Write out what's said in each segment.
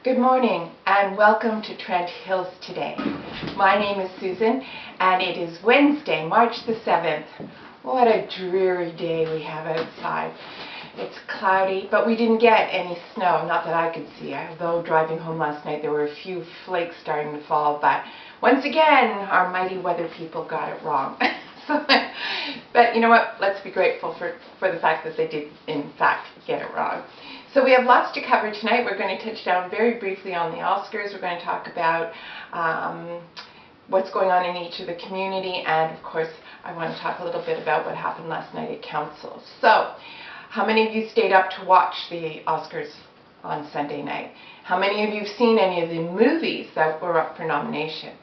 Good morning and welcome to Trent Hills Today. My name is Susan and it is Wednesday, March the 7th. What a dreary day we have outside. It's cloudy, but we didn't get any snow, not that I could see. Although driving home last night there were a few flakes starting to fall, but once again our mighty weather people got it wrong. But you know what, let's be grateful for the fact that they did in fact get it wrong. So we have lots to cover tonight. We're going to touch down very briefly on the Oscars. We're going to talk about what's going on in each of the community, and of course I want to talk a little bit about what happened last night at council. So how many of you stayed up to watch the Oscars on Sunday night? How many of you have seen any of the movies that were up for nomination?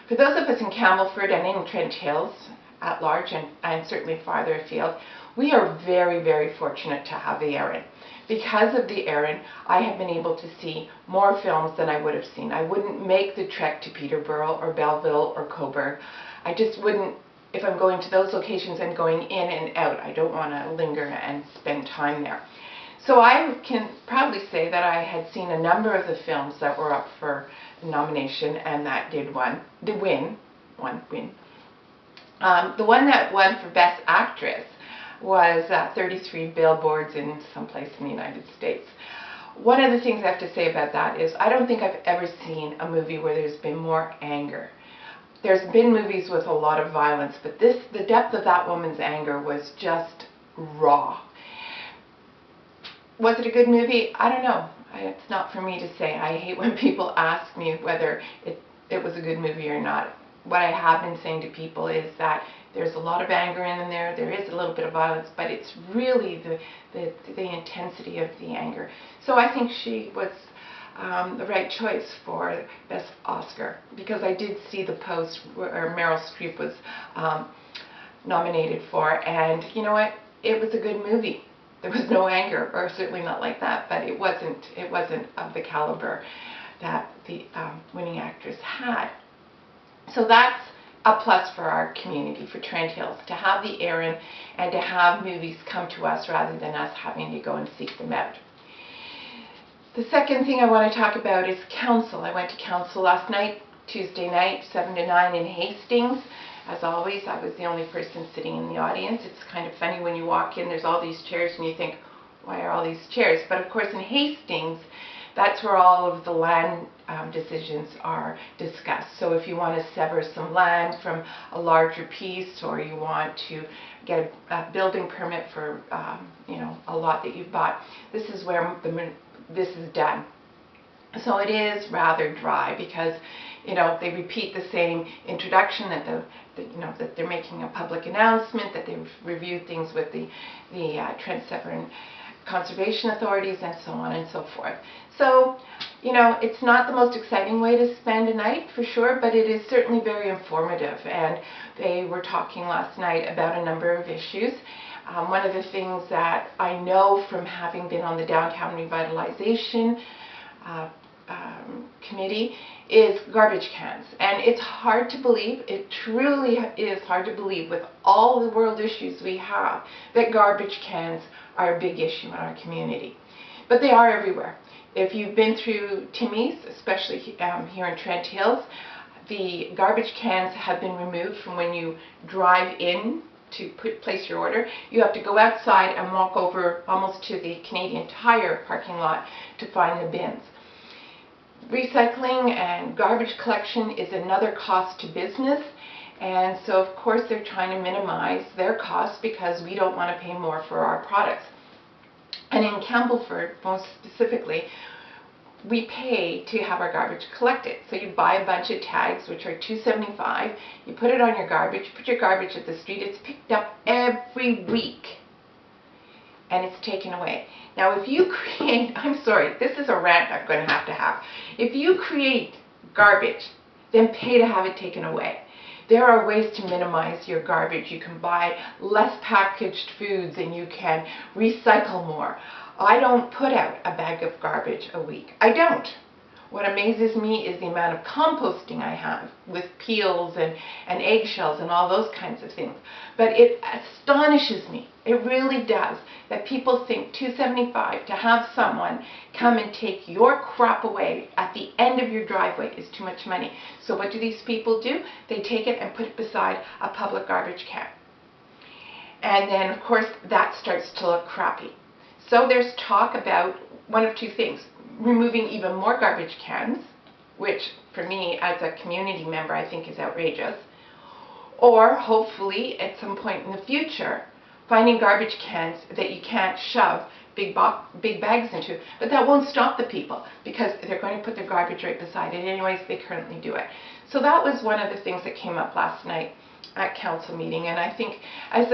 For those of us in Campbellford and in Trent Hills at large, and certainly farther afield, we are very, very fortunate to have the Erin. Because of the Erin, I have been able to see more films than I would have seen. I wouldn't make the trek to Peterborough or Belleville or Coburg. I just wouldn't. If I'm going to those locations, I'm going in and out. I don't want to linger and spend time there. So I can proudly say that I had seen a number of the films that were up for nomination and that did win. The one that won for Best Actress was 33 Billboards in someplace in the United States. One of the things I have to say about that is I don't think I've ever seen a movie where there's been more anger. There's been movies with a lot of violence, but the depth of that woman's anger was just raw. Was it a good movie? I don't know. It's not for me to say. I hate when people ask me whether it was a good movie or not. What I have been saying to people is that there's a lot of anger in there, there is a little bit of violence, but it's really the intensity of the anger. So I think she was the right choice for Best Oscar, because I did see the post where Meryl Streep was nominated for, and you know what, it was a good movie. There was no anger, or certainly not like that, but it wasn't of the caliber that the winning actress had. So that's a plus for our community, for Trent Hills, to have the Erin and to have movies come to us rather than us having to go and seek them out. The second thing I want to talk about is council. I went to council last night, Tuesday night, 7 to 9 in Hastings. As always, I was the only person sitting in the audience. It's kind of funny when you walk in, there's all these chairs and you think, why are all these chairs? But of course in Hastings, that's where all of the land decisions are discussed. So if you want to sever some land from a larger piece, or you want to get a building permit for a lot that you've bought, this is where this is done. So it is rather dry because they repeat the same introduction, that that they're making a public announcement, that they've reviewed things with the Trent Severn conservation authorities and so on and so forth. So, it's not the most exciting way to spend a night for sure, but it is certainly very informative, and they were talking last night about a number of issues. One of the things that I know from having been on the Downtown Revitalization Committee is garbage cans, and it's hard to believe, it truly is hard to believe with all the world issues we have, that garbage cans are a big issue in our community. But they are everywhere. If you've been through Timmy's, especially here in Trent Hills, the garbage cans have been removed from when you drive in to place your order. You have to go outside and walk over almost to the Canadian Tire parking lot to find the bins. Recycling and garbage collection is another cost to business, and so of course they're trying to minimize their costs because we don't want to pay more for our products. And in Campbellford, most specifically, we pay to have our garbage collected. So you buy a bunch of tags, which are $2.75, you put it on your garbage, put your garbage at the street, it's picked up every week, and it's taken away. Now if you create, I'm sorry, this is a rant I'm going to have. If you create garbage, then pay to have it taken away. There are ways to minimize your garbage. You can buy less packaged foods and you can recycle more. I don't put out a bag of garbage a week. I don't. What amazes me is the amount of composting I have with peels and eggshells and all those kinds of things. But it astonishes me, it really does, that people think $2.75 to have someone come and take your crap away at the end of your driveway is too much money. So what do these people do? They take it and put it beside a public garbage can. And then, of course, that starts to look crappy. So there's talk about one of two things: removing even more garbage cans, which for me as a community member I think is outrageous, or hopefully at some point in the future finding garbage cans that you can't shove big bags into. But that won't stop the people, because they're going to put their garbage right beside it anyways. They currently do it. So that was one of the things that came up last night at council meeting, and I think as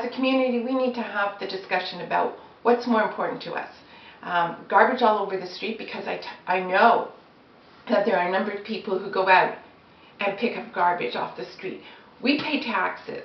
a community we need to have the discussion about what's more important to us. Garbage all over the street, because I know that there are a number of people who go out and pick up garbage off the street. We pay taxes.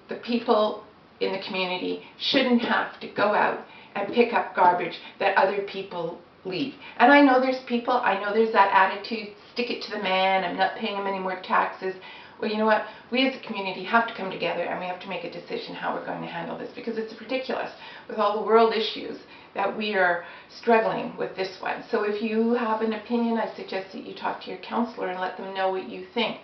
The people in the community shouldn't have to go out and pick up garbage that other people leave. And I know there's people, I know there's that attitude, stick it to the man, I'm not paying him any more taxes. Well, you know what? We as a community have to come together and we have to make a decision how we're going to handle this, because it's ridiculous with all the world issues that we are struggling with this one. So if you have an opinion, I suggest that you talk to your councillor and let them know what you think.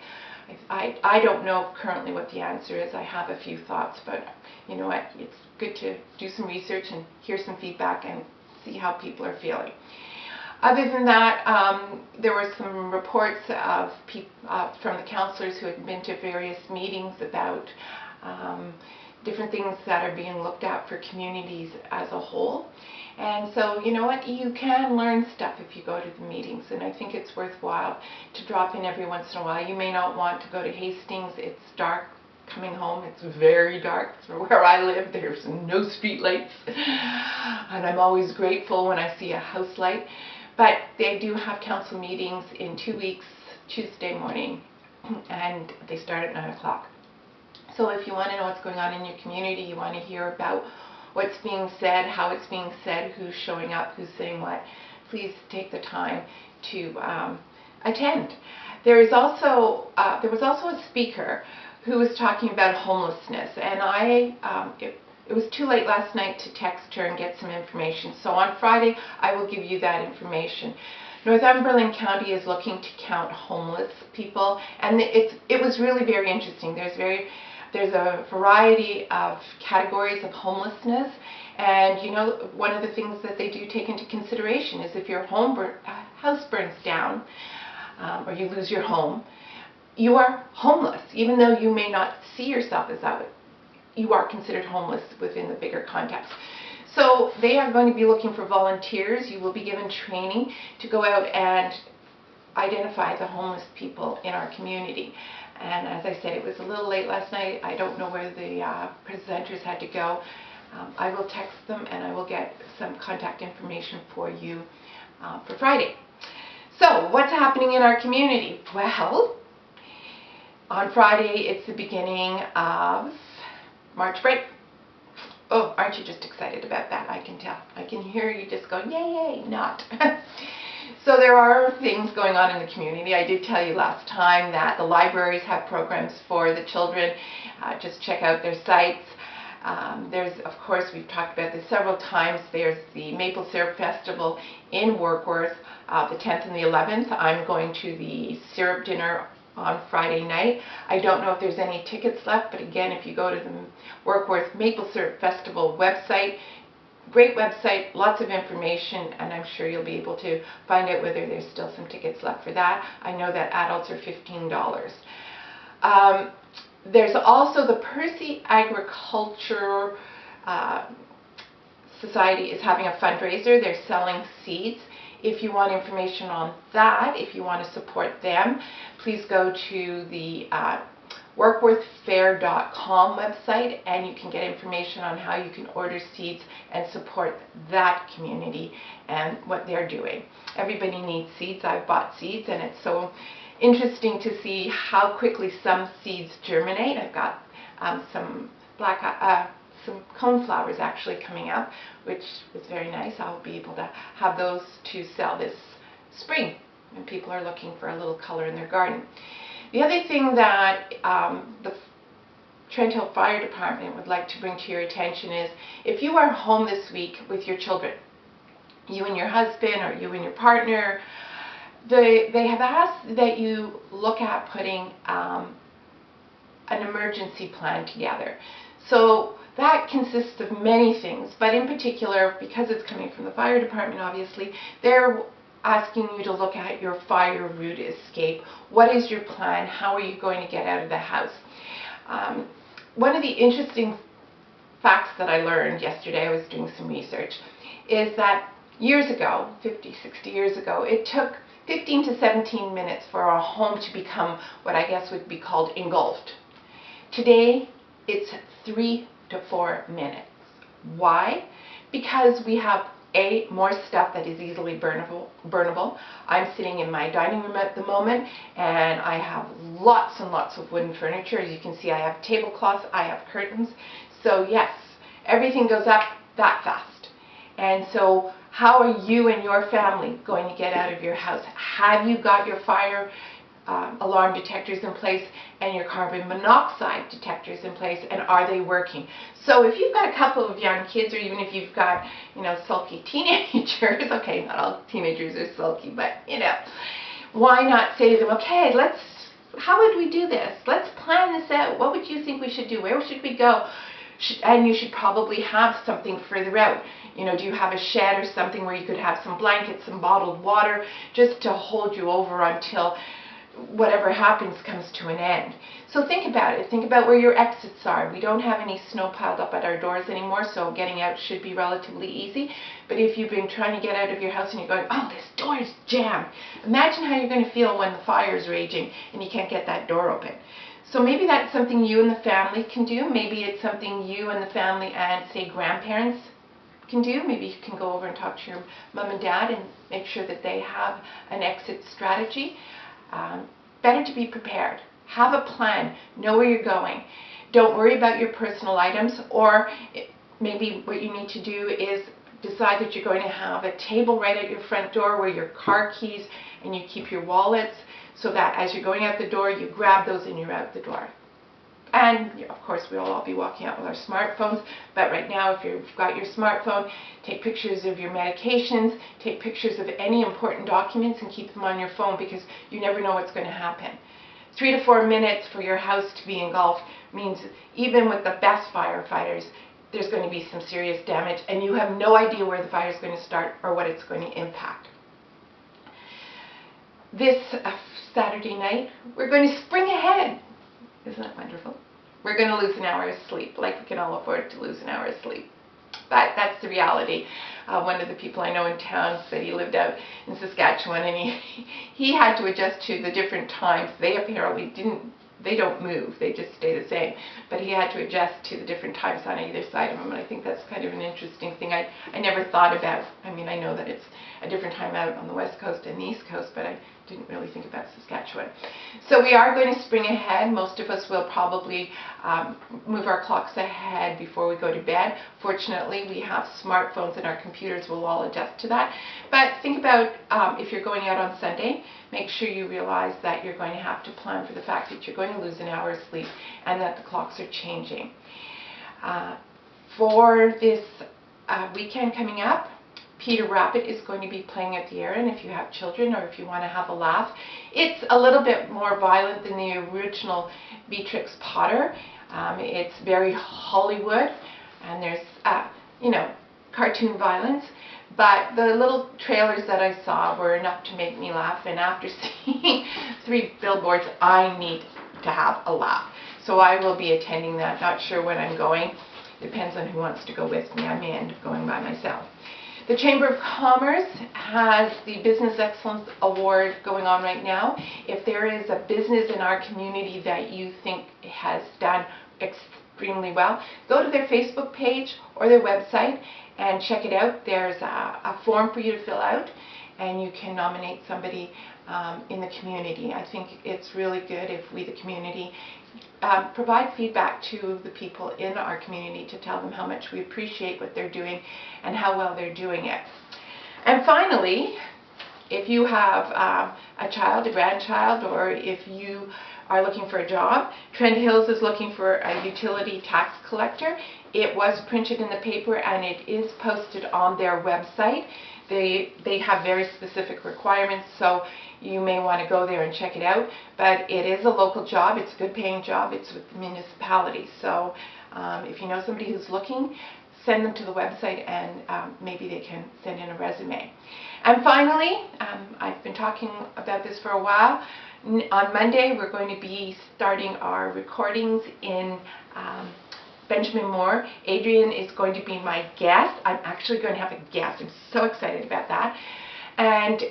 I don't know currently what the answer is. I have a few thoughts, but you know what? It's good to do some research and hear some feedback and see how people are feeling. Other than that, there were some reports of from the councillors who had been to various meetings about different things that are being looked at for communities as a whole. And so, you know what, you can learn stuff if you go to the meetings, and I think it's worthwhile to drop in every once in a while. You may not want to go to Hastings. It's dark coming home. It's very dark. For where I live, there's no street lights, and I'm always grateful when I see a house light. But they do have council meetings in 2 weeks, Tuesday morning, and they start at 9 o'clock. So if you want to know what's going on in your community, you want to hear about what's being said, how it's being said, who's showing up, who's saying what, please take the time to attend. There was also a speaker who was talking about homelessness, and it was too late last night to text her and get some information. So on Friday, I will give you that information. Northumberland County is looking to count homeless people, and it was really very interesting. There's a variety of categories of homelessness, and you know, one of the things that they do take into consideration is if your house burns down or you lose your home, you are homeless. Even though you may not see yourself as that, you are considered homeless within the bigger context. So they are going to be looking for volunteers. You will be given training to go out and identify the homeless people in our community. And as I said, it was a little late last night. I don't know where the presenters had to go. I will text them and I will get some contact information for you for Friday. So what's happening in our community? Well, on Friday it's the beginning of March break. Oh, aren't you just excited about that? I can tell. I can hear you just going, yay, not. So there are things going on in the community. I did tell you last time that the libraries have programs for the children. Just check out their sites. There's, of course, we've talked about this several times, there's the Maple Syrup Festival in Warkworth, the 10th and the 11th. I'm going to the syrup dinner on Friday night. I don't know if there's any tickets left, but again, if you go to the Warkworth Maple Syrup Festival website, great website, lots of information, and I'm sure you'll be able to find out whether there's still some tickets left for that. I know that adults are $15. There's also the Percy Agriculture Society is having a fundraiser. They're selling seeds. If you want information on that, if you want to support them, please go to the warkworthfair.com website and you can get information on how you can order seeds and support that community and what they're doing. Everybody needs seeds. I've bought seeds and it's so interesting to see how quickly some seeds germinate. I've got some coneflowers actually coming up, which is very nice. I'll be able to have those to sell this spring, when people are looking for a little color in their garden. The other thing that the Trent Hill Fire Department would like to bring to your attention is, if you are home this week with your children, you and your husband or you and your partner, they have asked that you look at putting an emergency plan together. So that consists of many things, but in particular, because it's coming from the fire department, obviously, they're asking you to look at your fire route escape. What is your plan? How are you going to get out of the house? One of the interesting facts that I learned yesterday, I was doing some research, is that years ago, 50, 60 years ago, it took 15 to 17 minutes for a home to become what I guess would be called engulfed. Today, it's 3 to 4 minutes. Why? Because we have more stuff that is easily burnable. I'm sitting in my dining room at the moment, and I have lots and lots of wooden furniture. As you can see, I have tablecloths, I have curtains. So yes, everything goes up that fast. And so how are you and your family going to get out of your house? Have you got your fire alarm detectors in place and your carbon monoxide detectors in place, and are they working? So if you've got a couple of young kids, or even if you've got, sulky teenagers, okay, not all teenagers are sulky, but why not say to them, okay, how would we do this? Let's plan this out. What would you think we should do? Where should we go? And you should probably have something further out. Do you have a shed or something where you could have some blankets, some bottled water, just to hold you over until whatever happens comes to an end? So think about it. Think about where your exits are. We don't have any snow piled up at our doors anymore, so getting out should be relatively easy. But if you've been trying to get out of your house and you're going, oh, this door is jammed, imagine how you're going to feel when the fire is raging and you can't get that door open. So maybe that's something you and the family can do. Maybe it's something you and the family and, say, grandparents can do. Maybe you can go over and talk to your mom and dad and make sure that they have an exit strategy. Better to be prepared. Have a plan. Know where you're going. Don't worry about your personal items, or maybe what you need to do is decide that you're going to have a table right at your front door where your car keys and you keep your wallets, so that as you're going out the door, you grab those and you're out the door. And of course, we'll all be walking out with our smartphones, but right now, if you've got your smartphone, take pictures of your medications, take pictures of any important documents and keep them on your phone, because you never know what's going to happen. 3 to 4 minutes for your house to be engulfed means even with the best firefighters, there's going to be some serious damage, and you have no idea where the fire is going to start or what it's going to impact. This Saturday night, we're going to spring ahead. Isn't that wonderful? We're going to lose an hour of sleep, like we can all afford to lose an hour of sleep. But that's the reality. One of the people I know in town said he lived out in Saskatchewan, and he had to adjust to the different times. They apparently don't move, they just stay the same. But he had to adjust to the different times on either side of him, and I think that's kind of an interesting thing I never thought about. I mean, I know that it's a different time out on the West Coast and the East Coast, but I didn't really think about Saskatchewan. So we are going to spring ahead. Most of us will probably move our clocks ahead before we go to bed. Fortunately, we have smartphones and our computers will all adjust to that. But think about if you're going out on Sunday, make sure you realize that you're going to have to plan for the fact that you're going to lose an hour of sleep and that the clocks are changing. For this weekend coming up, Peter Rabbit is going to be playing at the Erin if you have children or if you want to have a laugh. It's a little bit more violent than the original Beatrix Potter. It's very Hollywood, and there's, cartoon violence. But the little trailers that I saw were enough to make me laugh, and after seeing 3 billboards, I need to have a laugh. So I will be attending that. Not sure when I'm going. Depends on who wants to go with me. I may end up going by myself. The Chamber of Commerce has the Business Excellence Award going on right now. If there is a business in our community that you think has done extremely well, go to their Facebook page or their website and check it out. There's a form for you to fill out, and you can nominate somebody in the community. I think it's really good if we, the community, provide feedback to the people in our community to tell them how much we appreciate what they're doing and how well they're doing it. And finally, if you have a child, a grandchild, or if you are looking for a job, Trent Hills is looking for a utility tax collector. It was printed in the paper and it is posted on their website. They have very specific requirements, so you may want to go there and check it out. But it is a local job. It's a good paying job. It's with the municipality. So if you know somebody who's looking, send them to the website and maybe they can send in a resume. And finally, I've been talking about this for a while. On Monday, we're going to be starting our recordings in Benjamin Moore. Adrian is going to be my guest. I'm actually going to have a guest. I'm so excited about that. And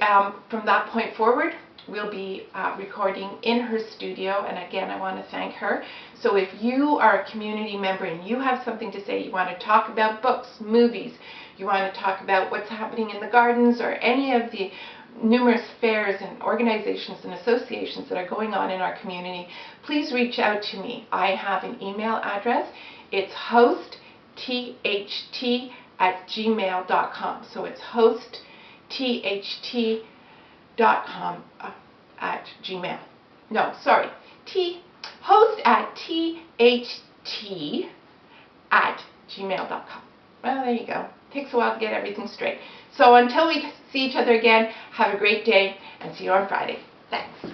from that point forward, we'll be recording in her studio. And again, I want to thank her. So if you are a community member and you have something to say, you want to talk about books, movies, you want to talk about what's happening in the gardens or any of the numerous fairs and organizations and associations that are going on in our community, please reach out to me. I have an email address. It's hosttht@gmail.com. So it's hosttht.com at gmail. No, sorry. host@tht@gmail.com. Well, there you go. Takes a while to get everything straight. So until we see each other again, have a great day and see you on Friday. Thanks.